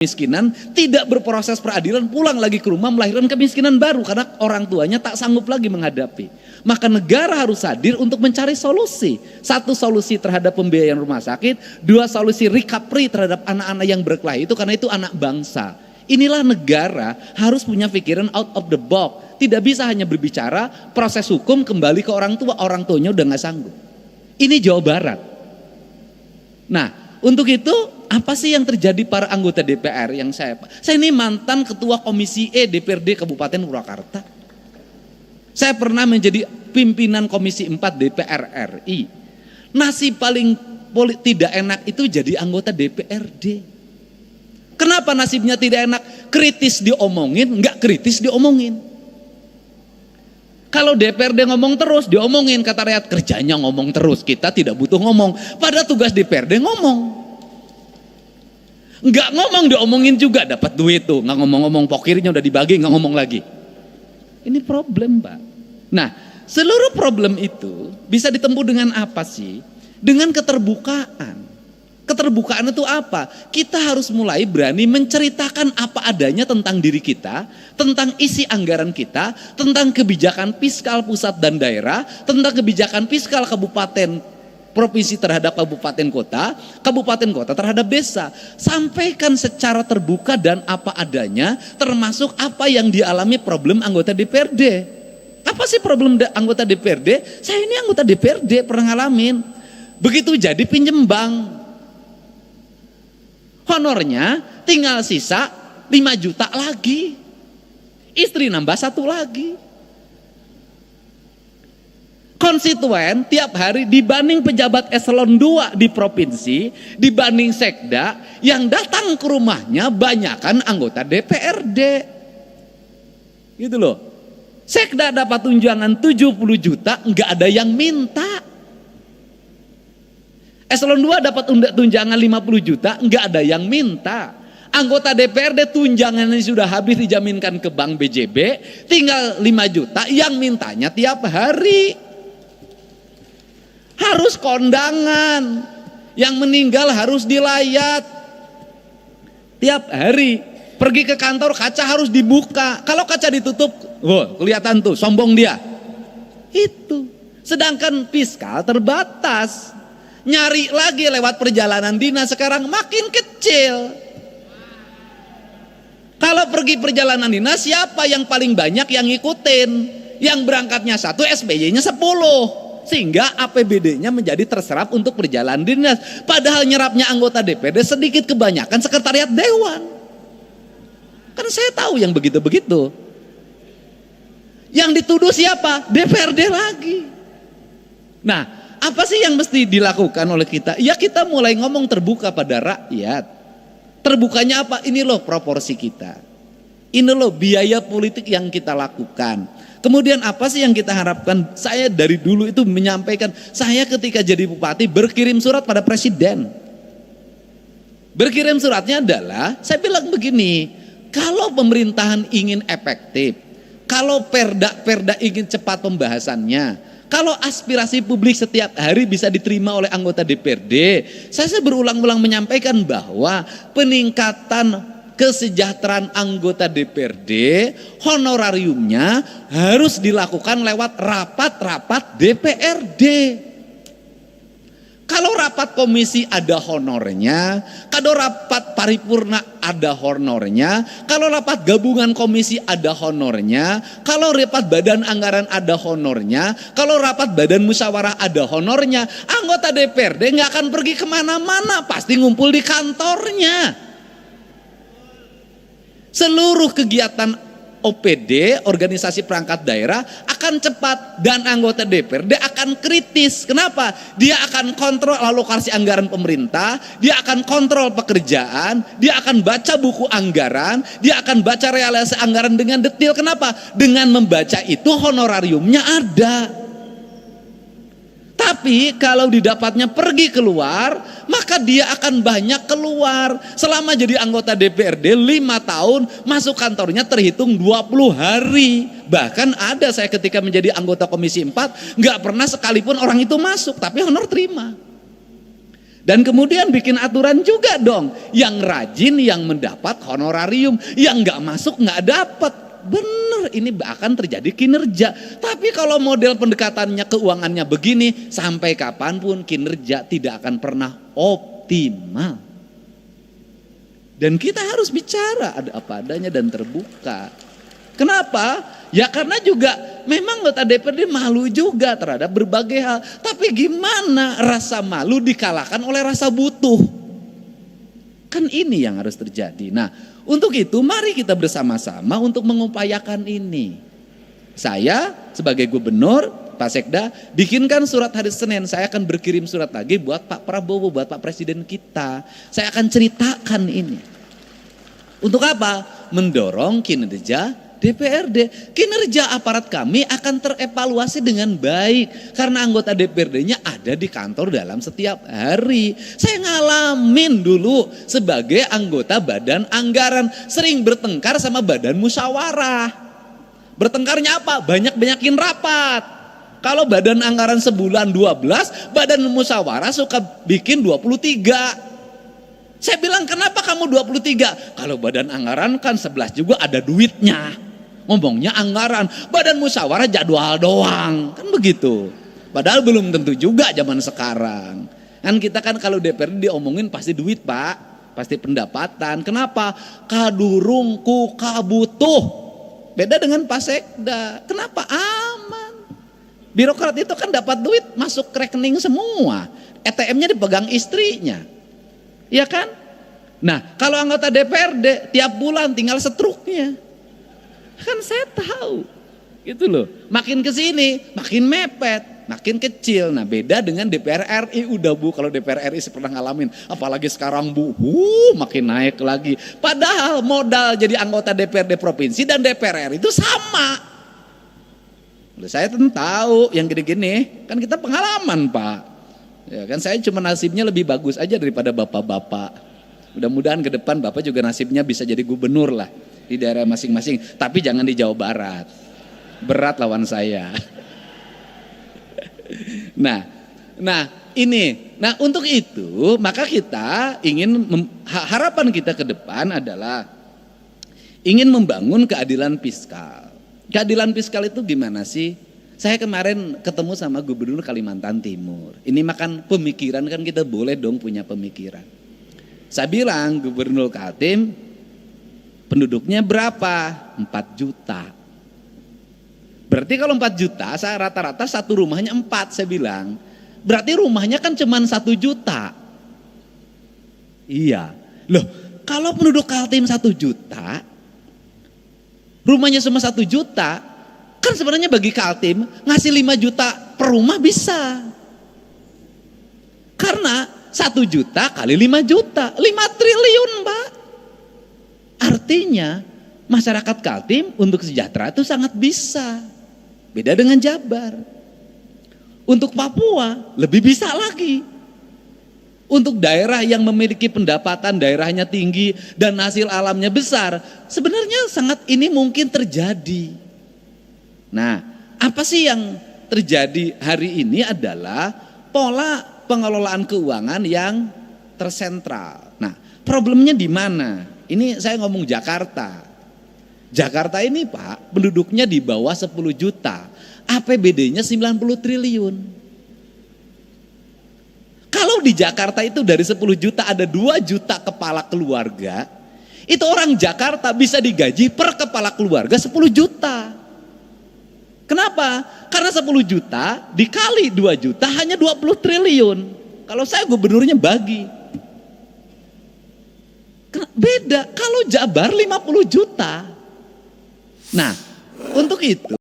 kemiskinan, tidak berproses peradilan, pulang lagi ke rumah melahirkan kemiskinan baru karena orang tuanya tak sanggup lagi menghadapi. Maka negara harus hadir untuk mencari solusi. Satu, solusi terhadap pembiayaan rumah sakit. Dua, solusi recovery terhadap anak-anak yang berkelahi itu, karena itu anak bangsa. Inilah negara harus punya pikiran out of the box. Tidak bisa hanya berbicara proses hukum kembali ke orang tuanya udah gak sanggup. Ini Jawa Barat. Nah, untuk itu apa sih yang terjadi para anggota DPR yang saya ini mantan ketua Komisi E DPRD Kabupaten Purwakarta. Saya pernah menjadi pimpinan Komisi 4 DPR RI. Nasib paling tidak enak itu jadi anggota DPRD. Kenapa nasibnya tidak enak? Kritis diomongin, enggak kritis diomongin. Kalau DPRD ngomong terus, diomongin, kata rakyat, kerjanya ngomong terus, kita tidak butuh ngomong. Pada tugas DPRD ngomong. Enggak ngomong, diomongin juga, dapat duit tuh. Enggak ngomong-ngomong, pokirnya udah dibagi, enggak ngomong lagi. Ini problem, Pak. Nah, seluruh problem itu bisa ditempuh dengan apa sih? Dengan keterbukaan. Keterbukaan itu apa? Kita harus mulai berani menceritakan apa adanya tentang diri kita, tentang isi anggaran kita, tentang kebijakan fiskal pusat dan daerah, tentang kebijakan fiskal kabupaten provinsi terhadap kabupaten kota terhadap desa. Sampaikan secara terbuka dan apa adanya, termasuk apa yang dialami problem anggota DPRD. Apa sih problem anggota DPRD? Saya ini anggota DPRD, pernah ngalamin. Begitu jadi pinjem bank, honornya tinggal sisa 5 juta lagi. Istri nambah 1 lagi. Konstituen tiap hari dibanding pejabat eselon 2 di provinsi, dibanding sekda, yang datang ke rumahnya banyakan anggota DPRD. Gitu loh. Sekda dapat tunjangan 70 juta, enggak ada yang minta. Eselon 2 dapat tunjangan 50 juta, enggak ada yang minta. Anggota DPRD tunjangannya sudah habis dijaminkan ke Bank BJB, tinggal 5 juta, yang mintanya tiap hari. Harus kondangan, yang meninggal harus dilayat. Tiap hari, pergi ke kantor kaca harus dibuka. Kalau kaca ditutup, kelihatan tuh, sombong dia. Itu. Sedangkan fiskal terbatas. Nyari lagi lewat perjalanan dinas sekarang makin kecil. Kalau pergi perjalanan dinas, siapa yang paling banyak yang ngikutin? Yang berangkatnya 1, SPY-nya 10. Sehingga APBD-nya menjadi terserap untuk perjalanan dinas. Padahal nyerapnya anggota DPRD sedikit, kebanyakan sekretariat dewan. Kan saya tahu yang begitu-begitu. Yang dituduh siapa? DPRD lagi. Nah, apa sih yang mesti dilakukan oleh kita? Ya, kita mulai ngomong terbuka pada rakyat. Terbukanya apa? Ini loh proporsi kita. Ini loh biaya politik yang kita lakukan. Kemudian apa sih yang kita harapkan? Saya dari dulu itu menyampaikan, saya ketika jadi bupati berkirim surat pada presiden. Berkirim suratnya adalah, saya bilang begini, kalau pemerintahan ingin efektif, kalau perda ingin cepat pembahasannya, kalau aspirasi publik setiap hari bisa diterima oleh anggota DPRD, saya berulang-ulang menyampaikan bahwa peningkatan kesejahteraan anggota DPRD, honorariumnya harus dilakukan lewat rapat-rapat DPRD. Kalau rapat komisi ada honornya, kalau rapat paripurna ada honornya, kalau rapat gabungan komisi ada honornya, kalau rapat badan anggaran ada honornya, kalau rapat badan musyawarah ada honornya, anggota DPRD nggak akan pergi kemana-mana, pasti ngumpul di kantornya. Seluruh kegiatan OPD, organisasi perangkat daerah akan cepat dan anggota DPRD akan kritis. Kenapa? Dia akan kontrol alokasi anggaran pemerintah, dia akan kontrol pekerjaan, dia akan baca buku anggaran, dia akan baca realisasi anggaran dengan detail. Kenapa? Dengan membaca itu honorariumnya ada. Tapi kalau didapatnya pergi keluar, maka dia akan banyak keluar. Selama jadi anggota DPRD 5 tahun, masuk kantornya terhitung 20 hari. Bahkan ada saya ketika menjadi anggota Komisi 4, nggak pernah sekalipun orang itu masuk, tapi honor terima. Dan kemudian bikin aturan juga dong, yang rajin yang mendapat honorarium, yang nggak masuk nggak dapat. Bener, ini akan terjadi kinerja. Tapi kalau model pendekatannya keuangannya begini, sampai kapanpun kinerja tidak akan pernah optimal. Dan kita harus bicara ada apa adanya dan terbuka. Kenapa? Ya karena juga memang anggota DPRD malu juga terhadap berbagai hal. Tapi gimana rasa malu dikalahkan oleh rasa butuh? Kan ini yang harus terjadi. Nah, untuk itu mari kita bersama-sama untuk mengupayakan ini. Saya sebagai gubernur, Pak Sekda, bikinkan surat hari Senin. Saya akan berkirim surat lagi buat Pak Prabowo, buat Pak Presiden kita. Saya akan ceritakan ini. Untuk apa? Mendorong kinerja DPRD. Kinerja aparat kami akan terevaluasi dengan baik. Karena anggota DPRD-nya ada di kantor dalam setiap hari. Saya ngalamin dulu sebagai anggota badan anggaran. Sering bertengkar sama badan musyawarah. Bertengkarnya apa? Banyak-banyakin rapat. Kalau badan anggaran sebulan 12, badan musyawarah suka bikin 23. Saya bilang kenapa kamu 23? Kalau badan anggaran kan 11 juga ada duitnya. Ngomongnya anggaran, badan musyawarah jadwal doang. Kan begitu. Padahal belum tentu juga zaman sekarang. Kan kita kan kalau DPRD diomongin pasti duit Pak. Pasti pendapatan. Kenapa? Kadurungku kabutuh. Beda dengan Pak Sekda. Kenapa? Aman. Birokrat itu kan dapat duit masuk ke rekening semua. ATM-nya dipegang istrinya. Iya kan? Nah, kalau anggota DPRD tiap bulan tinggal setruknya. Kan saya tahu. Gitu loh. Makin ke sini, makin mepet, makin kecil. Nah, beda dengan DPR RI. Udah Bu, kalau DPR RI saya pernah ngalamin. Apalagi sekarang Bu, makin naik lagi. Padahal modal jadi anggota DPRD provinsi dan DPR RI itu sama. Saya tentu tahu yang gini-gini. Kan kita pengalaman Pak. Ya kan saya cuma nasibnya lebih bagus aja daripada bapak-bapak. Mudah-mudahan ke depan Bapak juga nasibnya bisa jadi gubernur lah di daerah masing-masing. Tapi jangan di Jawa Barat. Berat lawan saya. Nah ini. Nah untuk itu maka kita ingin, harapan kita ke depan adalah ingin membangun keadilan fiskal. Keadilan fiskal itu gimana sih? Saya kemarin ketemu sama Gubernur Kalimantan Timur. Ini makan pemikiran kan kita boleh dong punya pemikiran. Saya bilang Gubernur Kaltim penduduknya berapa? 4 juta. Berarti kalau 4 juta saya rata-rata satu rumahnya 4 saya bilang. Berarti rumahnya kan cuma 1 juta. Iya. Loh kalau penduduk Kaltim 1 juta, rumahnya cuma 1 juta, kan sebenarnya bagi Kaltim ngasih 5 juta per rumah bisa. Karena 1 juta kali 5 juta, 5 triliun Pak. Artinya masyarakat Kaltim untuk sejahtera itu sangat bisa. Beda dengan Jabar. Untuk Papua lebih bisa lagi. Untuk daerah yang memiliki pendapatan daerahnya tinggi dan hasil alamnya besar, sebenarnya sangat ini mungkin terjadi. Nah, apa sih yang terjadi hari ini adalah pola pengelolaan keuangan yang tersentral. Nah, problemnya di mana? Ini saya ngomong Jakarta. Jakarta ini Pak, penduduknya di bawah 10 juta. APBD-nya 90 triliun. Kalau di Jakarta itu dari 10 juta ada 2 juta kepala keluarga, itu orang Jakarta bisa digaji per kepala keluarga 10 juta. Kenapa? Karena 10 juta dikali 2 juta hanya 20 triliun. Kalau saya gubernurnya bagi. Beda kalau Jabar 50 juta. Nah, untuk itu